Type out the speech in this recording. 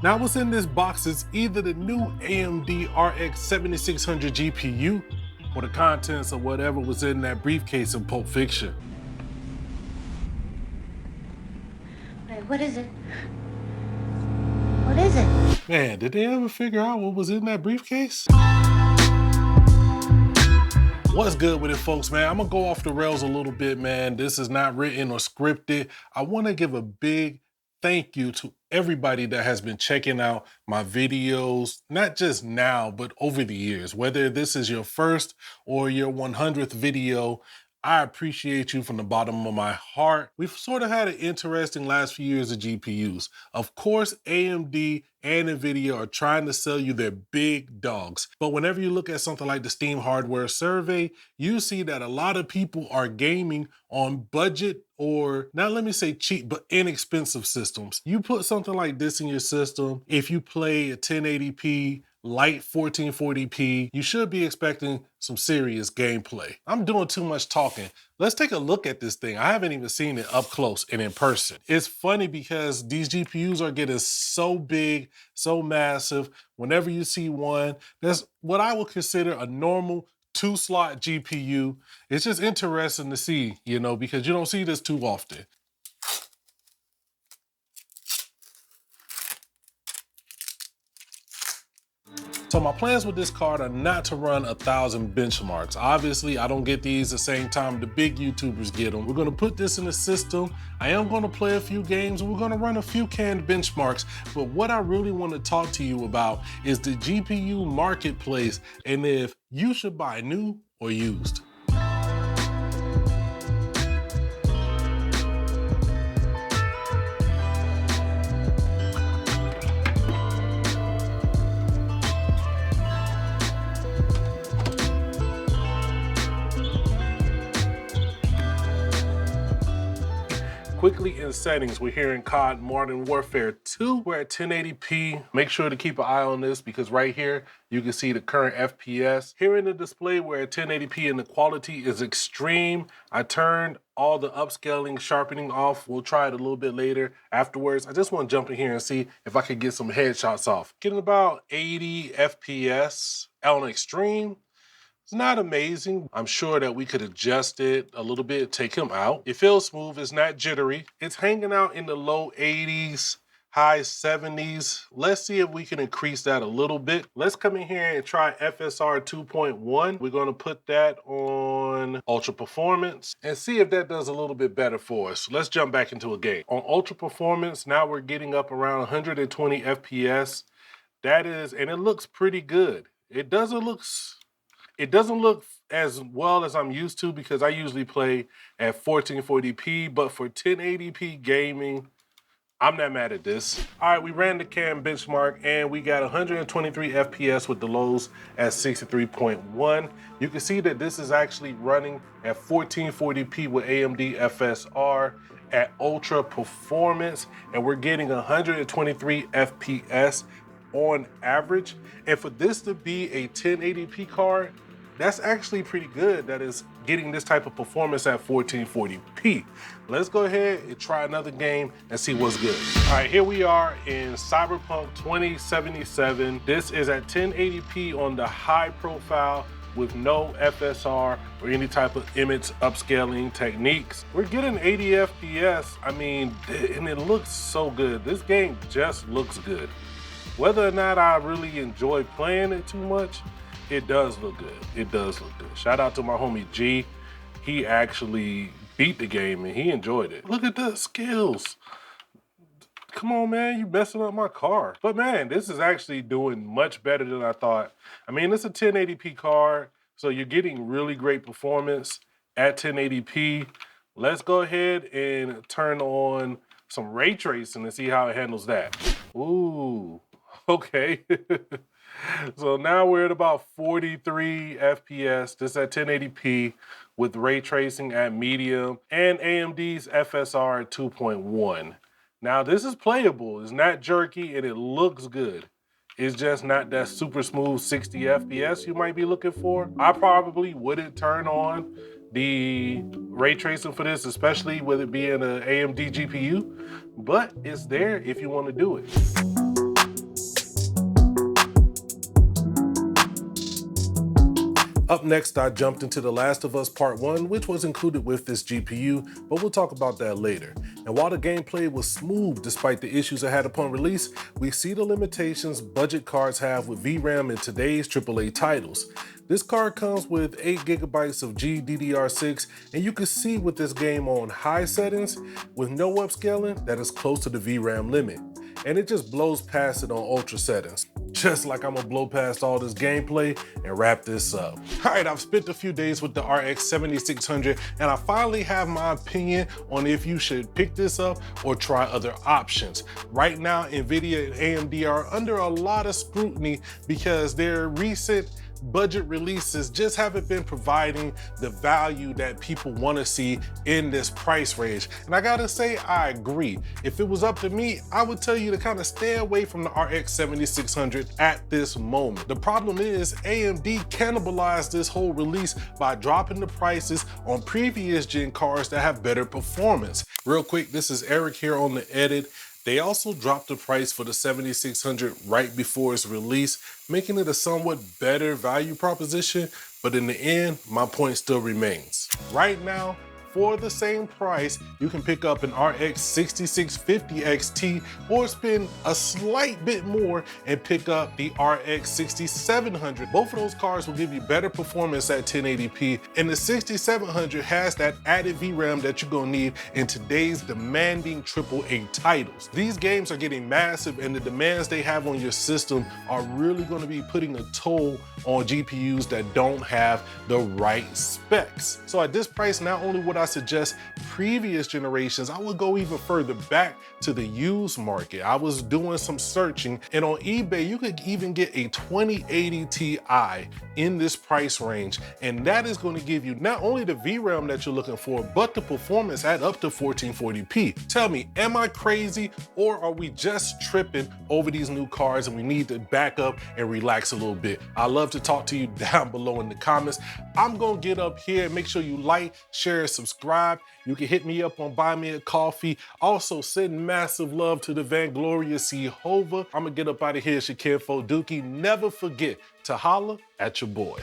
Now what's in this box is either the new AMD RX 7600 GPU or the contents of whatever was in that briefcase in Pulp Fiction. Wait, what is it? What is it? Man, did they ever figure out what was in that briefcase? What's good with it, folks, man? I'm gonna go off the rails a little bit, man. This is not written or scripted. I wanna give a big thank you to everybody that has been checking out my videos, not just now, but over the years. Whether this is your first or your 100th video, I appreciate you from the bottom of my heart. We've sort of had an interesting last few years of GPUs. Of course, AMD and NVIDIA are trying to sell you their big dogs. But whenever you look at something like the Steam hardware survey, you see that a lot of people are gaming on budget or, not let me say cheap, but inexpensive systems. You put something like this in your system, if you play a 1080p, light 1440p, you should be expecting some serious gameplay. I'm doing too much talking. Let's take a look at this thing. I haven't even seen it up close and in person. It's funny because these GPUs are getting so big, so massive. Whenever you see one, that's what I would consider a normal 2-slot GPU. It's just interesting to see, you know, because you don't see this too often. So my plans with this card are not to run 1,000 benchmarks. Obviously, I don't get these the same time the big YouTubers get them. We're gonna put this in the system. I am gonna play a few games and we're gonna run a few canned benchmarks. But what I really wanna talk to you about is the GPU marketplace and if you should buy new or used. Quickly in settings, we're here in COD Modern Warfare 2. We're at 1080p. Make sure to keep an eye on this because right here, you can see the current FPS. Here in the display, we're at 1080p and the quality is extreme. I turned all the upscaling, sharpening off. We'll try it a little bit later afterwards. I just want to jump in here and see if I could get some headshots off. Getting about 80 FPS on extreme. It's not amazing. I'm sure that we could adjust it a little bit, take him out. It feels smooth, it's not jittery. It's hanging out in the low 80s, high 70s. Let's see if we can increase that a little bit. Let's come in here and try FSR 2.1. We're gonna put that on Ultra Performance and see if that does a little bit better for us. Let's jump back into a game. On Ultra Performance, now we're getting up around 120 FPS. That is, and it looks pretty good. It doesn't look as well as I'm used to because I usually play at 1440p, but for 1080p gaming, I'm not mad at this. All right, we ran the cam benchmark and we got 123 FPS with the lows at 63.1. You can see that this is actually running at 1440p with AMD FSR at ultra performance, and we're getting 123 FPS on average. And for this to be a 1080p card, that's actually pretty good that is getting this type of performance at 1440p. Let's go ahead and try another game and see what's good. All right, here we are in Cyberpunk 2077. This is at 1080p on the high profile with no FSR or any type of image upscaling techniques. We're getting 80 FPS, I mean, and it looks so good. This game just looks good. Whether or not I really enjoy playing it too much, it does look good. It does look good. Shout out to my homie G. He actually beat the game and he enjoyed it. Look at the skills. Come on, man, you messing up my car. But man, this is actually doing much better than I thought. I mean, it's a 1080p card, so you're getting really great performance at 1080p. Let's go ahead and turn on some ray tracing and see how it handles that. Ooh, okay. So now we're at about 43 FPS. This at 1080p with ray tracing at medium and AMD's FSR at 2.1. Now this is playable, it's not jerky and it looks good. It's just not that super smooth 60 FPS you might be looking for. I probably wouldn't turn on the ray tracing for this, especially with it being an AMD GPU, but it's there if you want to do it. Up next, I jumped into The Last of Us Part 1, which was included with this GPU, but we'll talk about that later. And while the gameplay was smooth despite the issues it had upon release, we see the limitations budget cards have with VRAM in today's AAA titles. This card comes with 8GB of GDDR6, and you can see with this game on high settings, with no upscaling, that is close to the VRAM limit. And it just blows past it on ultra settings. Just like I'm gonna blow past all this gameplay and wrap this up. All right, I've spent a few days with the RX 7600 and I finally have my opinion on if you should pick this up or try other options. Right now, NVIDIA and AMD are under a lot of scrutiny because their recent budget releases just haven't been providing the value that people want to see in this price range. And I gotta say, I agree. If it was up to me, I would tell you to kind of stay away from the RX 7600 at this moment. The problem is AMD cannibalized this whole release by dropping the prices on previous gen cards that have better performance. Real quick, this is Eric here on the edit. They also dropped the price for the 7600 right before its release, making it a somewhat better value proposition, but in the end, my point still remains. Right now, for the same price, you can pick up an RX 6650 XT or spend a slight bit more and pick up the RX 6700. Both of those cards will give you better performance at 1080p, and the 6700 has that added VRAM that you're gonna need in today's demanding AAA titles. These games are getting massive, and the demands they have on your system are really gonna be putting a toll on GPUs that don't have the right specs. So at this price, not only would I suggest previous generations, I would go even further back to the used market. I was doing some searching, and on eBay, you could even get a 2080 Ti in this price range. And that is going to give you not only the VRAM that you're looking for, but the performance at up to 1440p. Tell me, am I crazy, or are we just tripping over these new cards and we need to back up and relax a little bit? I love to talk to you down below in the comments. I'm gonna get up here. Make sure you like, share, and subscribe. You can hit me up on Buy Me a Coffee. Also, send massive love to the Vanglorious Jehovah. I'm gonna get up out of here. It's your kinfolk Dookie. Never forget to holla at your boy.